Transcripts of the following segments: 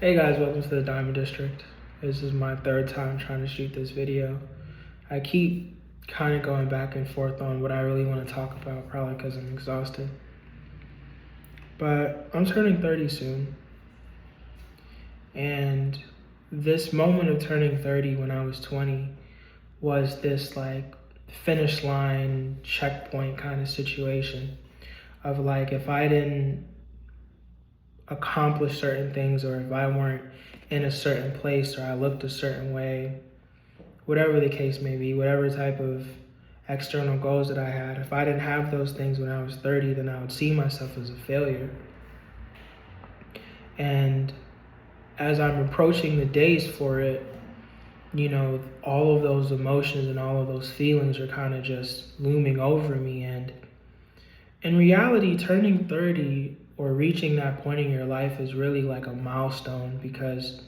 Hey guys, welcome to the Diamond District. This is my third time trying to shoot this video. I keep kind of going back and forth on what I really want to talk about, probably because I'm exhausted. But I'm turning 30 soon. And this moment of turning 30 when I was 20 was this like finish line checkpoint kind of situation of like, if I didn't accomplish certain things, or if I weren't in a certain place, or I looked a certain way, whatever the case may be, whatever type of external goals that I had, if I didn't have those things when I was 30, then I would see myself as a failure. And as I'm approaching the days for it, all of those emotions and all of those feelings are kind of just looming over me. And in reality, turning 30 or reaching that point in your life is really like a milestone, because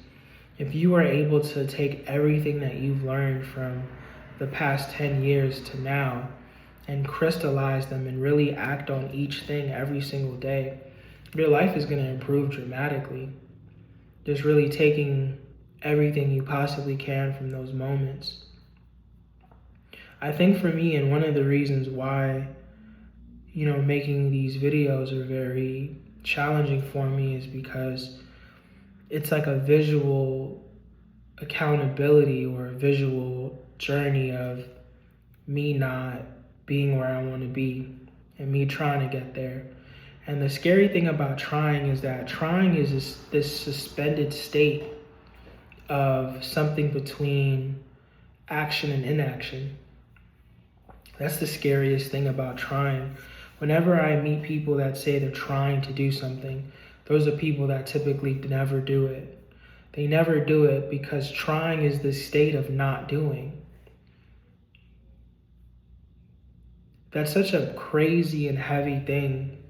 if you are able to take everything that you've learned from the past 10 years to now and crystallize them and really act on each thing every single day, your life is going to improve dramatically. Just really taking everything you possibly can from those moments. I think for me, and one of the reasons why making these videos are very challenging for me is because it's like a visual accountability or a visual journey of me not being where I want to be and me trying to get there. And the scary thing about trying is that trying is this suspended state of something between action and inaction. That's the scariest thing about trying. Whenever I meet people that say they're trying to do something, those are people that typically never do it. They never do it because trying is the state of not doing. That's such a crazy and heavy thing,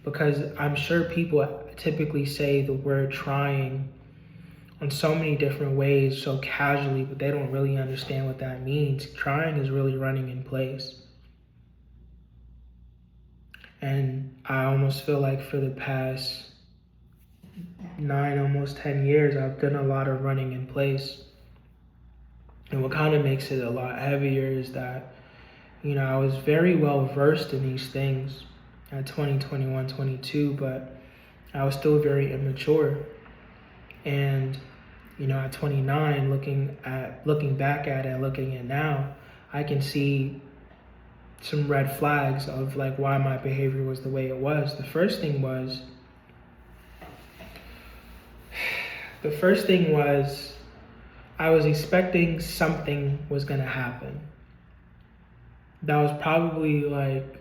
because I'm sure people typically say the word trying in so many different ways, so casually, but they don't really understand what that means. Trying is really running in place. And I almost feel like for the past 9, almost 10 years, I've done a lot of running in place. And what kind of makes it a lot heavier is that, I was very well versed in these things at 20, 21, 22, but I was still very immature. And, at 29, looking back at it, looking at now, I can see some red flags of like why my behavior was the way it was. The first thing was I was expecting something was gonna happen. That was probably like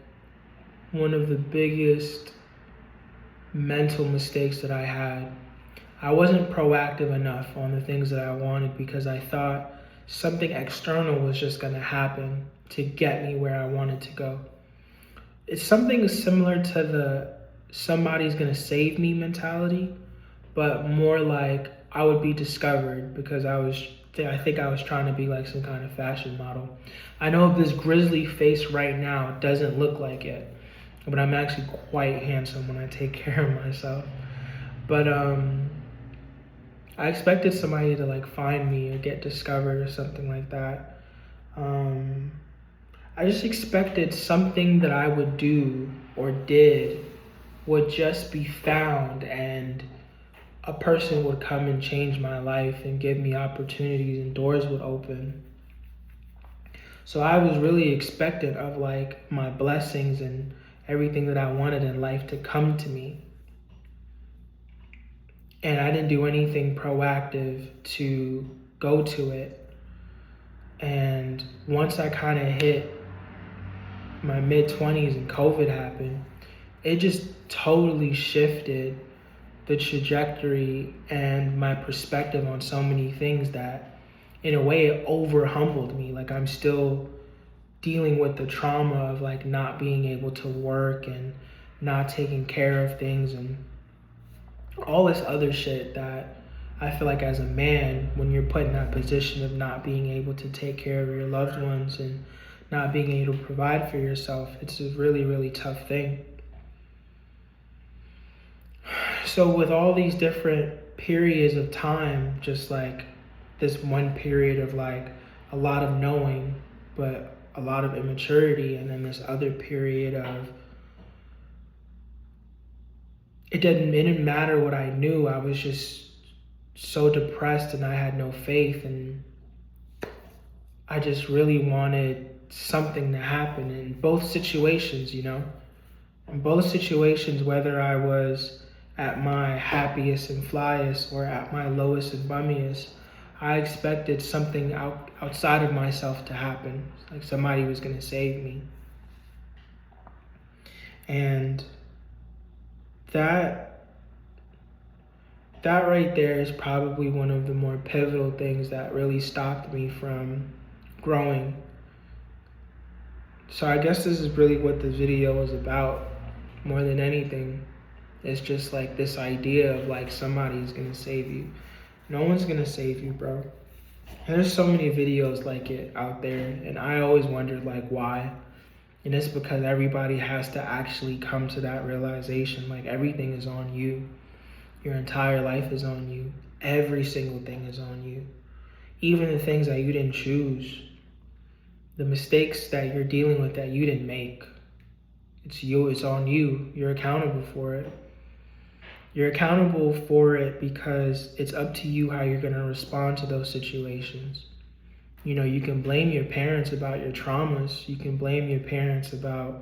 one of the biggest mental mistakes that I had. I wasn't proactive enough on the things that I wanted because I thought something external was just gonna happen to get me where I wanted to go. It's something similar to the somebody's gonna save me mentality, but more like I would be discovered because I think I was trying to be like some kind of fashion model. I know this grizzly face right now doesn't look like it, but I'm actually quite handsome when I take care of myself. But I expected somebody to like find me or get discovered or something like that. I just expected something that I would do or did would just be found, and a person would come and change my life and give me opportunities and doors would open. So I was really expectant of like my blessings and everything that I wanted in life to come to me. And I didn't do anything proactive to go to it. And once I kind of hit my mid-20s and COVID happened, it just totally shifted the trajectory and my perspective on so many things that, in a way, it over-humbled me. Like, I'm still dealing with the trauma of like not being able to work and not taking care of things and all this other shit that I feel like as a man, when you're put in that position of not being able to take care of your loved ones and not being able to provide for yourself, it's a really, really tough thing. So with all these different periods of time, just like this one period of like a lot of knowing, but a lot of immaturity, and then this other period of it didn't matter what I knew. I was just so depressed and I had no faith, and I just really wanted something to happen in both situations, you know? In both situations, whether I was at my happiest and flyest or at my lowest and bummiest, I expected something outside of myself to happen. Like somebody was going to save me. And that right there is probably one of the more pivotal things that really stopped me from growing. So I guess this is really what the video is about more than anything. It's just like this idea of like somebody's gonna save you. No one's gonna save you, bro. And there's so many videos like it out there, and I always wondered like why. And it's because everybody has to actually come to that realization, like everything is on you. Your entire life is on you. Every single thing is on you. Even the things that you didn't choose. The mistakes that you're dealing with that you didn't make. It's you, it's on you. You're accountable for it. You're accountable for it because it's up to you how you're gonna respond to those situations. You know, you can blame your parents about your traumas. You can blame your parents about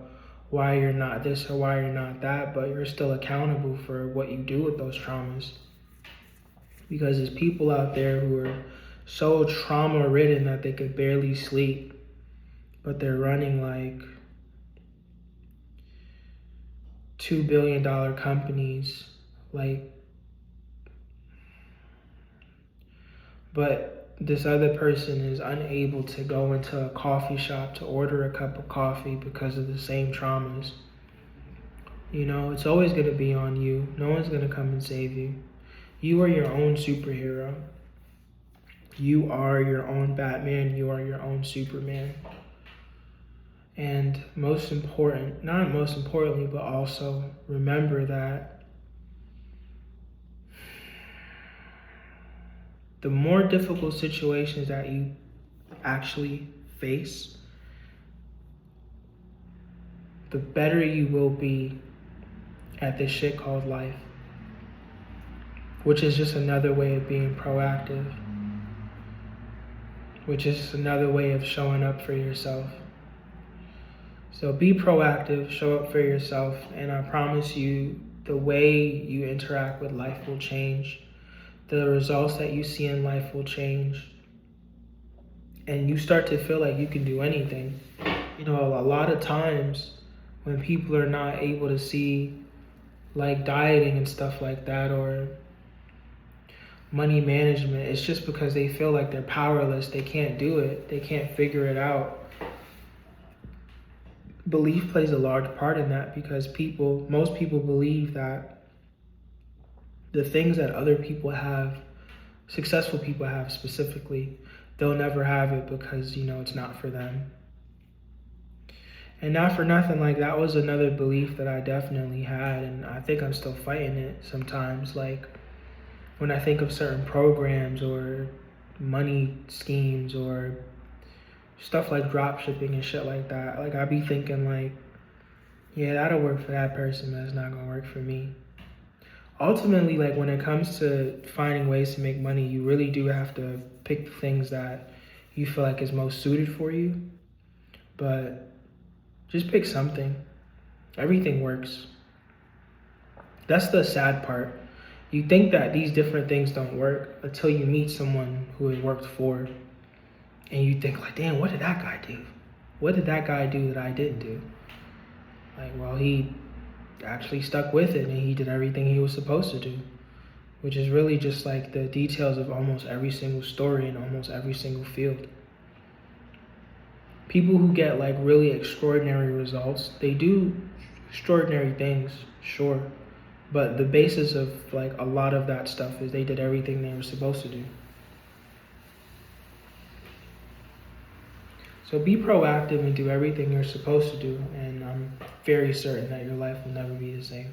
why you're not this or why you're not that, but you're still accountable for what you do with those traumas. Because there's people out there who are so trauma-ridden that they could barely sleep, but they're running like $2 billion companies, but this other person is unable to go into a coffee shop to order a cup of coffee because of the same traumas. You know, it's always going to be on you. No one's going to come and save you. You are your own superhero. You are your own Batman. You are your own Superman. And most important, not most importantly, but also remember that the more difficult situations that you actually face, the better you will be at this shit called life, which is just another way of being proactive, which is another way of showing up for yourself. So be proactive, show up for yourself, and I promise you the way you interact with life will change. The results that you see in life will change. And you start to feel like you can do anything. You know, a lot of times when people are not able to see like dieting and stuff like that or money management, it's just because they feel like they're powerless. They can't do it. They can't figure it out. Belief plays a large part in that because most people believe that the things that other people have, successful people have specifically, they'll never have it because, you know, it's not for them. And not for nothing, like that was another belief that I definitely had, and I think I'm still fighting it sometimes. Like when I think of certain programs or money schemes or stuff like drop shipping and shit like that, like I be thinking like, yeah, that'll work for that person, but it's not gonna work for me. Ultimately, like when it comes to finding ways to make money, you really do have to pick the things that you feel like is most suited for you. But just pick something. Everything works. That's the sad part. You think that these different things don't work until you meet someone who it worked for. And you think like, damn, what did that guy do? What did that guy do that I didn't do? Like, well, he actually stuck with it and he did everything he was supposed to do, which is really just like the details of almost every single story in almost every single field. People who get like really extraordinary results, they do extraordinary things, sure, but the basis of like a lot of that stuff is they did everything they were supposed to do. So be proactive and do everything you're supposed to do, and I'm very certain that your life will never be the same.